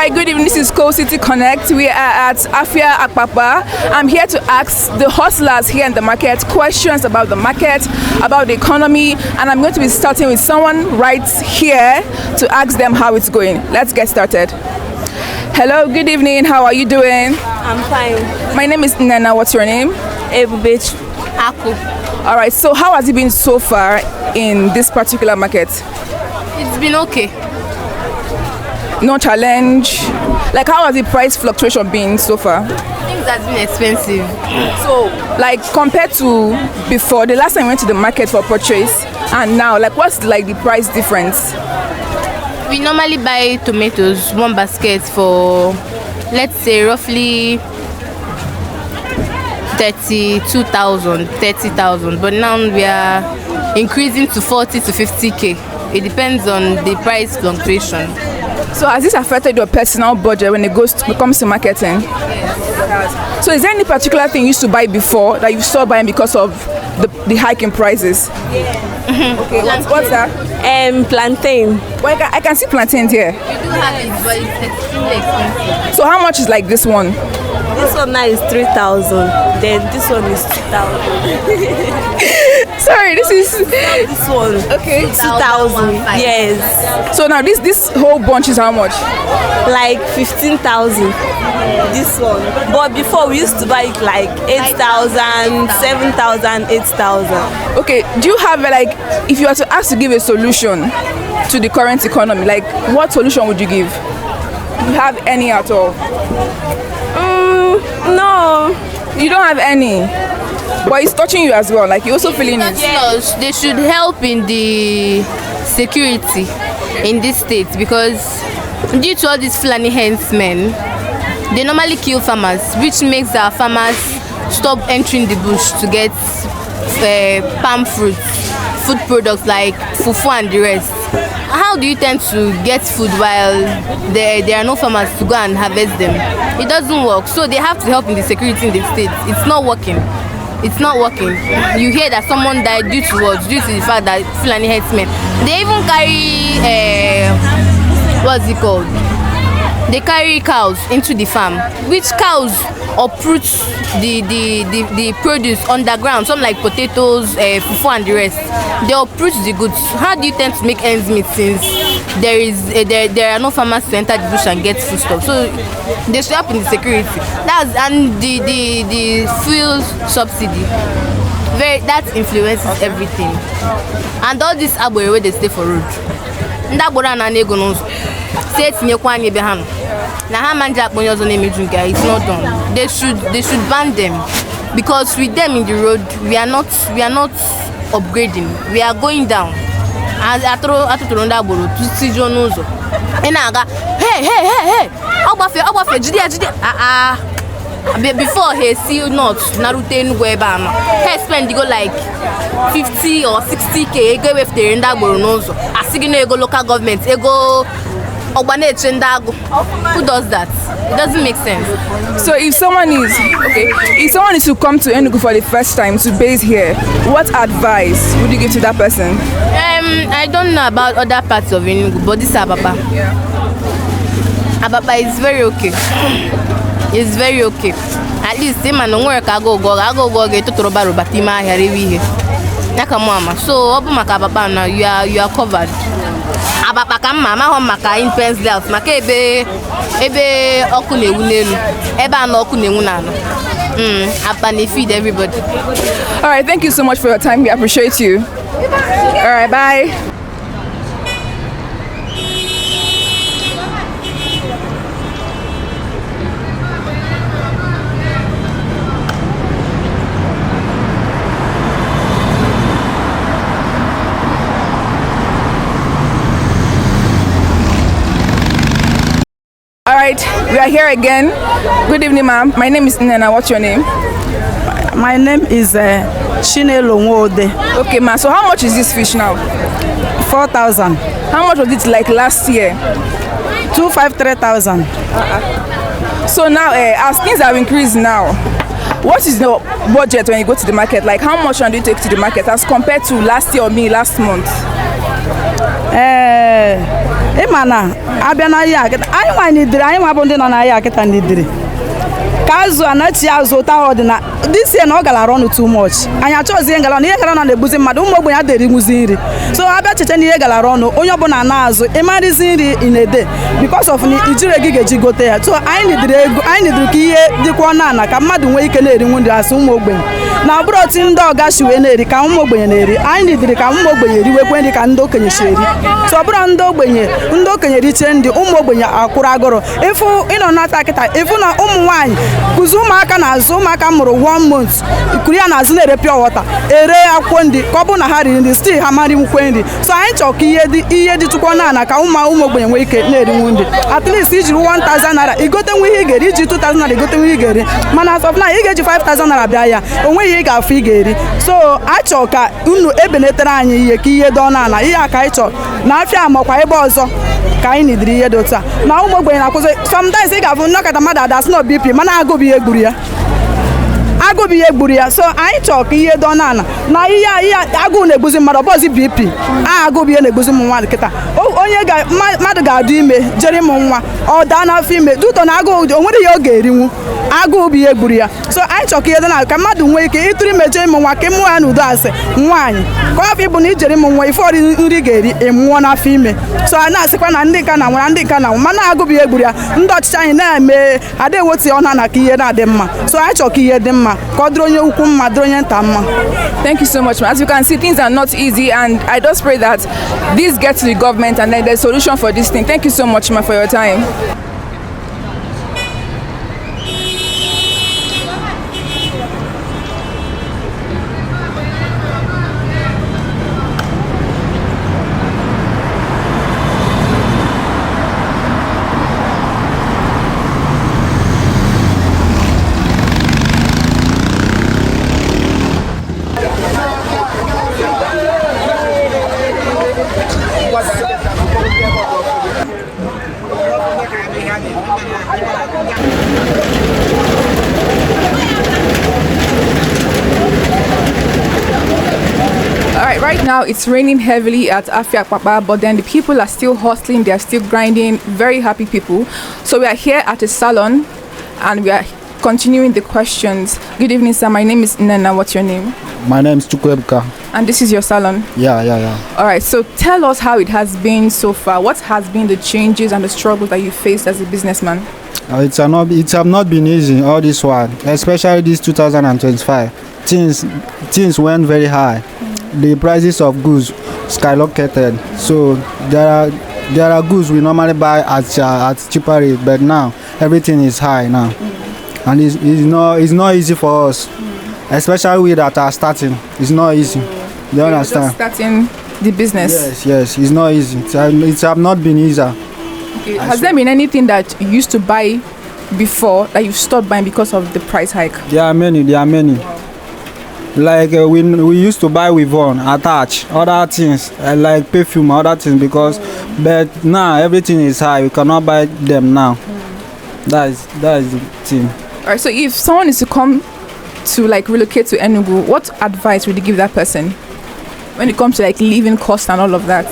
right, good evening. This is Coal City Connect. We are at Abakpa. I'm here to ask the hustlers here in the market questions about the market, about the economy, and I'm going to be starting with someone right here to ask them how it's going. Let's get started. Hello, good evening. How are you doing? I'm fine. My name is Nana. What's your name? Ebubech Aku. All right, so how has it been so far in this particular market? It's been okay. No challenge? Like, how has the price fluctuation been so far? Things have been expensive. So, like, compared to before, the last time I went to the market for purchase, and now, like, what's like the price difference? We normally buy tomatoes, one basket for, let's say, roughly 30,000, but now we are increasing to 40 to 50k. It depends on the price fluctuation. So has this affected your personal budget when it comes to marketing? Yes. So is there any particular thing you used to buy before that you stopped buying because of the hike in prices? Yeah. Okay, what's that? Plantain. Well, I can see plantains here. We do have it, but it's extremely expensive. So how much is like this one? This one now is 3,000. Then this one is 2,000. Sorry, this one. Okay. 2,000. Yes. So now this whole bunch is how much? Like 15,000. This one. But before we used to buy it like 8,000, 7,000, 8,000. Okay. Do you have like, if you were to ask to give a solution to the current economy, like what solution would you give? Do you have any at all? No. You don't have any. But it's touching you as well, like you also feeling it. Yes, they should help in the security in this state, because due to all these Fulani henchmen, they normally kill farmers, which makes our farmers stop entering the bush to get palm fruit, food products like fufu and the rest. How do you tend to get food while there are no farmers to go and harvest them? It doesn't work. So they have to help in the security in the state. It's not working. It's not working. You hear that someone died due to what? Due to the fact that Fulani headsmen. They even carry what's it called? They carry cows into the farm, which cows uproot the produce underground, some like potatoes, fufu and the rest. They uproot the goods. How do you tend to make ends meet since there are no farmers to enter the bush and get food stuff? So they should help in the security. And the fuel subsidy. That influences everything. And all this abore where they stay for road. Say it's not done. They should ban them, because with them in the road we are not upgrading. We are going down. As before he see not Narute Enugu he spend go like 50 or 60k go with the Renda Boronozo. Asigino go local government, go who does that? It doesn't make sense. So if someone is to come to Enugu for the first time to base here, what advice would you give to that person? I don't know about other parts of Enugu, but this Abakpa. Yeah. Abakpa is very okay. It's very okay. At least him and work I go get to Roba Tima here. Nakamama. So Abumaka Abakpa now you are covered. Abakpa mama home maka in pens left. Maka ebe okune unelu. Eba no okune unano. Abani feed everybody. All right, thank you so much for your time. We appreciate you. All right, bye. All right, we are here again. Good evening, ma'am. My name is Nana. What's your name? My name is Chinelo Nwode. Okay, ma'am. So how much is this fish now? 4,000. How much was it like last year? 3,000. So now, as things have increased now, what is the budget when you go to the market? Like, how much do you take to the market as compared to last year or last month? ịma na abịa n'ahịa akịta anyị nwa n'idiri anyị nwa bụ ndị nọ n'ahịa akịta n'idiri ka azụ anachi azụ ụta ha ọdịna this year na ọ galara ọnụ too much anyị achọghịzi ihe ngara ọnụ ihe ngara ọnụ na-egbuzi mmadụ ụmụ ogbenye adịrị nwuzi nri so abịa cheche na ihe galara ọnụ onye ọbụla na-azụ ịmarịzi nri in a day because of na ijiri ego ga-eji gote ya so anyị nidiri ego anyị nidiri ka ihe dịkwa ọnụ ana ka mmadụ nwee ike na-erinwu nri asị ụmụ ogbenye na ọ bụrụ otu ndị ọga si wee na-eri ka ụmụ ogbenye na-eri anyị nidiri ka ụmụ ogbenye eriwekwe nri ka ndị okenye si eri so ọ bụrụ ndị okenye richie ndị ụmụ ogbenye akwụrụ agụrụ ịfụ ịnọ n'ata kịta ịfụ na ụmụ nwaanyị kụzi ụmụaka na-azụ ụmụaka mụrụ 1 month ikuru ya na-azụ na-ere pure water ere akwụkwọ ndị ka ọ bụ na ha riri nri still ha mara nwukwe nri so anyị chọrọ ka ihe dị chukwu n'ala ka ụmụ ogbenye nwee ike na-erinwu nri at least ijiri 1000 naira igotenwe ihe ị ga-eri iji 2000 naira igotenwe ihe ị ga-eri mana as of now ị ga-eji 5000 naira bịa ya onweghị ihe ị ga-afụ ị ga-eri so anyị chọrọ ka unu ebenetere anyị ihe ka ihe dị ọnụ ala ihe a ka anyị chọrọ na afịa makwa ebe ọzọ ka anyị nidiri ihe dị otu a na ụmụ ogbenye na-akwụsị sometimes ị ga-afụ nnọkọta mmadụ ada sị na BP mana agụbụ ihe gburu ya so anyị chọrọ ka ihe dị ọnụ ala na ihe agụụ na-egbuzi mmadụ ọbọzi BP agụbụ ihe na-egbuzi ụmụ nwaanyị kịta onye mmadụ ga-adụ ime jere ịmụ nwa ọ daa n'afọ ime duto na agụụ o nwere ihe ọ ga-erinwu agụụ bụ ihe gburu ya so anyị chọrọ ka ihe dị n'ala ka mmadụ nwee ike ịtụrụ imeje ịmụ nwa ka ịmụ ya n'udo asị nwaanyị ka ọ bụ ịbụ na ijere ịmụ nwa ife ọrị nri ga-eri ịmụọ n'afọ ime so a na-asịkwa na ndị nka na nwere ndị nka na nwụ mana agụụ ihe gburu ya ndị ọchịchị anyị na-eme ada ewoti ọna na ka ihe na-adị mma so anyị chọrọ ka ihe dị mma ka ọ dịrị onye ukwu mma dịrị onye nta mma. Thank you so much. As you can see, things are not easy, and I just pray that this gets to the government and then there's a solution for this thing. Thank you so much, ma, for your time. Right now it's raining heavily at Abakpa, but then the people are still hustling, they are still grinding, very happy people. So we are here at a salon and we are continuing the questions. Good evening, sir. My name is Nana. What's your name? My name is Chukwuebuka. And this is your salon? Yeah. All right, so tell us how it has been so far. What has been the changes and the struggles that you faced as a businessman? It have not been easy all this while, especially this 2025. Things went very high. The prices of goods skyrocketed. So there are goods we normally buy at cheaper rate, but now everything is high now, and it's not easy for us, especially we that are starting. It's not easy. You understand? Just starting the business. Yes. It's not easy. It have not been easy. Okay. Has there been anything that you used to buy before that you stopped buying because of the price hike? There are many. Like we used to buy with one attach other things like perfume, other things but now everything is high. We cannot buy them now. That is the thing. All right. So if someone is to come to relocate to Enugu, what advice would you give that person when it comes to living costs and all of that?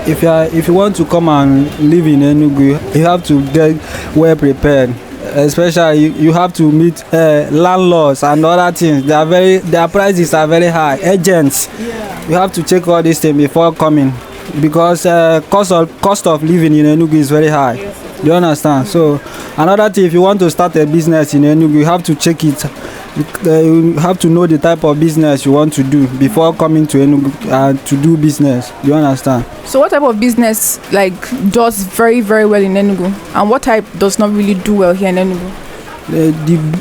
If you want to come and live in Enugu, you have to get well prepared. Especially you have to meet landlords and other things. Their prices are very high. Agents, you have to check all these things before coming, because cost of living in Enugu is very high. Do you understand? So another thing, if you want to start a business in Enugu, you have to check it. You have to know the type of business you want to do before coming to Enugu to do business. Do you understand? So what type of business does very, very well in Enugu, and what type does not really do well here in Enugu?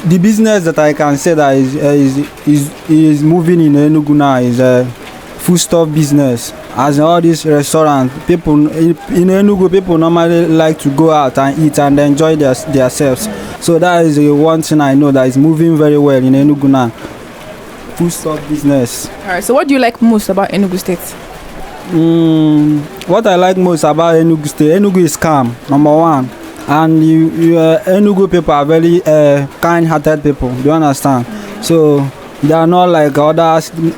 The business that I can say that is moving in Enugu now is foodstuff business. As in all these restaurants, people in Enugu, people normally like to go out and eat and enjoy themselves. So that is the one thing I know that is moving very well in Enugu now. Foodstuff business. All right. So what do you like most about Enugu State? What I like most about Enugu State, Enugu is calm, number one. And Enugu people are very kind-hearted people. Do you understand? So they are not like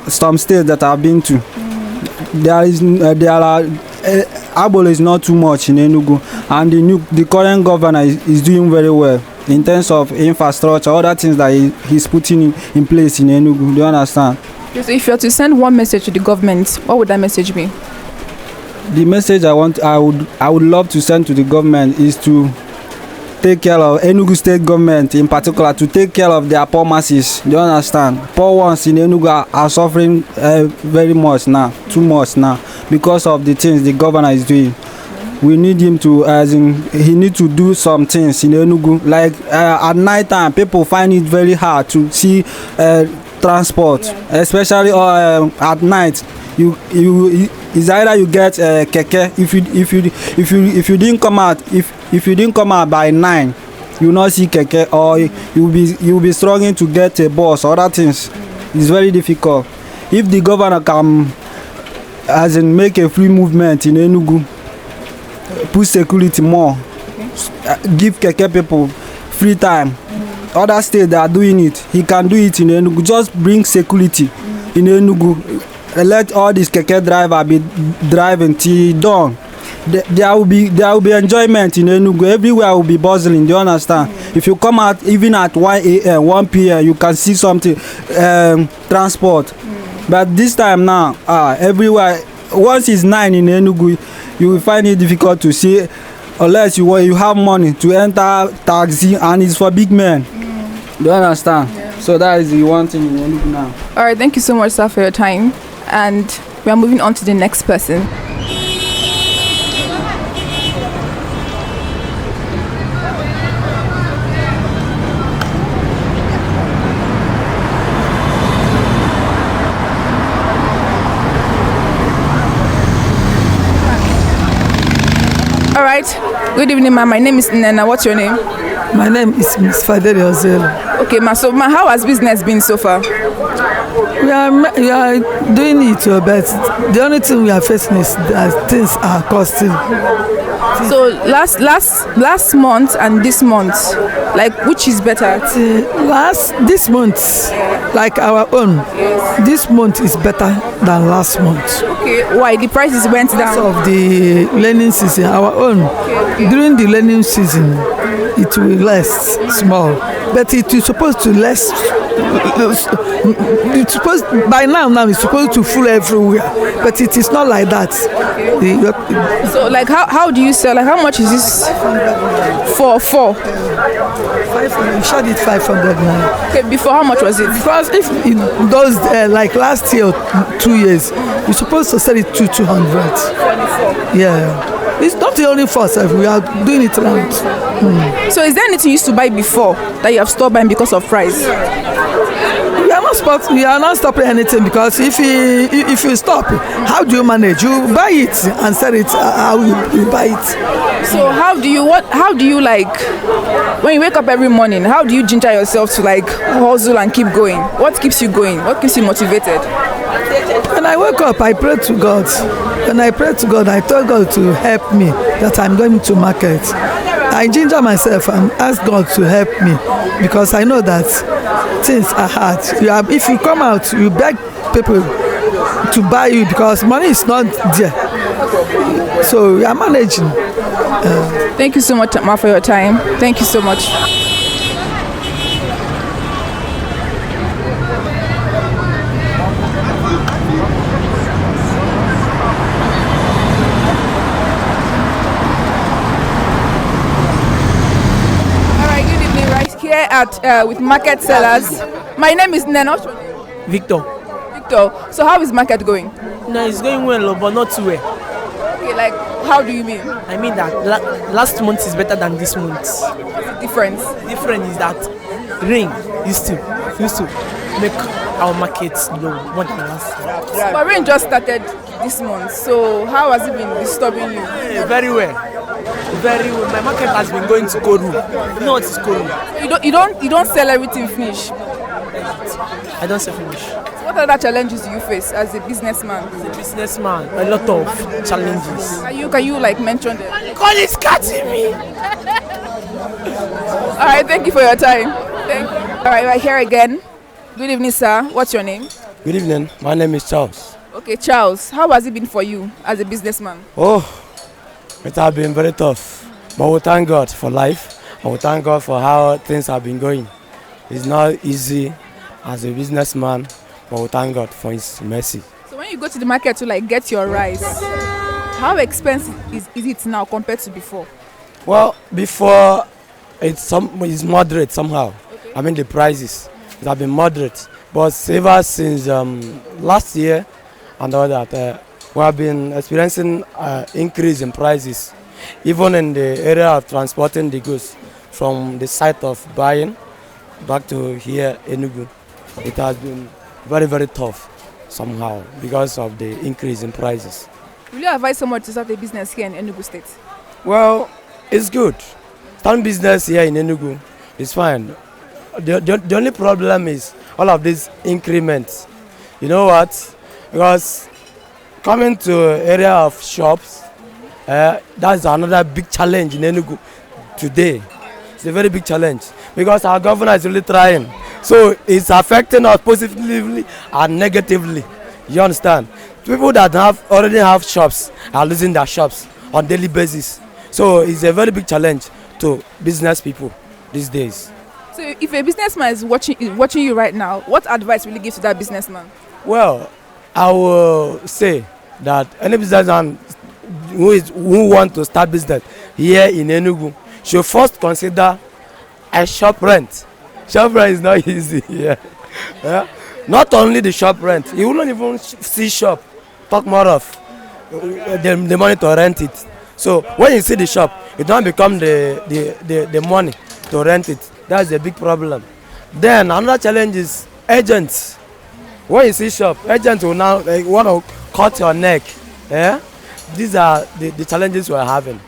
some states that I've been to. There are Abolo is not too much in Enugu, and the current governor is doing very well in terms of infrastructure, other things that he's putting in place in Enugu. Do you understand? Okay, so if you were to send one message to the government, what would that message be? The message I would love to send to the government is to take care of Enugu state government in particular, to take care of their poor masses. Do you understand? Poor ones in Enugu are suffering very much now, too much now, because of the things the governor is doing. We need him to, he need to do some things in Enugu. Like at night time, people find it very hard to see transport, especially at night. It's either you get keke. If you didn't come out, if you didn't come out by 9, you will not see keke, or you'll be struggling to get a bus or other things. It's very difficult. If the governor can make a free movement in Enugu, put security more, give keke people free time. Other states that are doing it, he can do it in Enugu. Just bring security in Enugu. Let all these keke driver be driving till dawn. There will be enjoyment in Enugu. Everywhere will be bustling. Do you understand? If you come out even at 1 a.m., 1 p.m., you can see something transport. But this time now, everywhere. Once it's 9 in Enugu, you will find it difficult to see, unless you have money to enter taxi, and it's for big men. Do you understand? Yeah. So that is the one thing in Enugu now. All right, thank you so much, sir, for your time. And we are moving on to the next person. All right. Good evening, ma'am. My name is Nena. What's your name? My name is Miss Fadeli Ozelo. Okay, ma. So, ma, how has business been so far? We are doing it, but the only thing we are facing is that things are costing. So last month and this month, like which is better? This month, like our own, this month is better than last month. Okay, why? The prices went down? Because of the learning season, our own. During the learning season, it will less small, but it is supposed to less. It's supposed by now it's supposed to full everywhere, but it is not like that. So like how do you sell? Like how much is this for? 500. We shot it 500 now. Okay, before how much was it? Because if it does like last year or 2 years, you're supposed to sell it to 200. Yeah. It's not the only for us, we are doing it around. So is there anything you used to buy before that you have stopped buying because of price? We are not stopping anything, because if you stop, how do you manage? You buy it and sell it. How you buy it? So how do you like when you wake up every morning? How do you ginger yourself to like hustle and keep going? What keeps you going? What keeps you motivated? When I wake up, I pray to God. When I pray to God, I tell God to help me that I'm going to market. I ginger myself and ask God to help me, because I know that things are hard. If you come out, you beg people to buy you because money is not there. So we are managing. Thank you so much, Ma, for your time. Thank you so much. At with market sellers. My name is Nena. Victor. So how is market going? No, it's going well, but not too well. Okay, like how do you mean? I mean that last month is better than this month. What's the difference? The difference is that rain used to make our markets low more than last year. But rain just started this month, so how has it been disturbing you? Very well. Very well. My market has been going to Koru. You know what is Koru? You don't sell everything finish. I don't sell finish. So what other challenges do you face as a businessman? As a businessman, a lot of challenges. Can you like mention them? God is catching me. All right, thank you for your time. Thank you. All right, we're here again. Good evening, sir. What's your name? Good evening. My name is Charles. Okay, Charles. How has it been for you as a businessman? Oh, It has been very tough, but we thank God for life, and we thank God for how things have been going. It's not easy as a businessman, but we thank God for His mercy. So when you go to the market to like get your rice, how expensive is it now compared to before? Well, before it's moderate somehow. Okay. I mean the prices it have been moderate, but ever since last year and all that, we have been experiencing increase in prices, even in the area of transporting the goods from the site of buying back to here Enugu. It has been very, very tough somehow because of the increase in prices. Will you advise someone to start a business here in Enugu State? Well, it's good. Starting business here in Enugu is fine. The only problem is all of these increments. You know what? Because coming to area of shops, that's another big challenge in Enugu today. It's a very big challenge because our governor is really trying. So it's affecting us positively and negatively. You understand? People that already have shops are losing their shops on daily basis. So it's a very big challenge to business people these days. So if a businessman is watching you right now, what advice will you give to that businessman? Well, I will say that any businessman who want to start business here in Enugu should first consider a shop rent. Shop rent is not easy here. Yeah? Not only the shop rent, you won't even see shop. Talk more of the money to rent it. So when you see the shop, it don't become the money to rent it. That's a big problem. Then another challenge is agents. When you see shop, agents will now want to cut your neck. Yeah? These are the challenges we're having.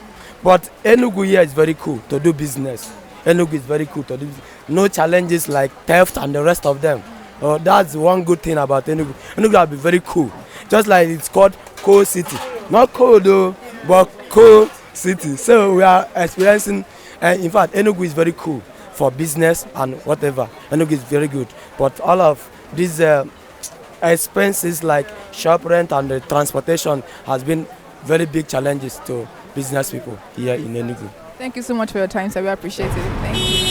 But Enugu here is very cool to do business. Enugu is very cool to do business. No challenges like theft and the rest of them. That's one good thing about Enugu. Enugu will be very cool. Just like it's called cool city. Not cold though, but cool city. So we are experiencing, in fact, Enugu is very cool for business and whatever. Enugu is very good. But all of these expenses like shop rent and the transportation has been very big challenges to business people here in Enugu. Thank you so much for your time, sir. We appreciate it. Thank you.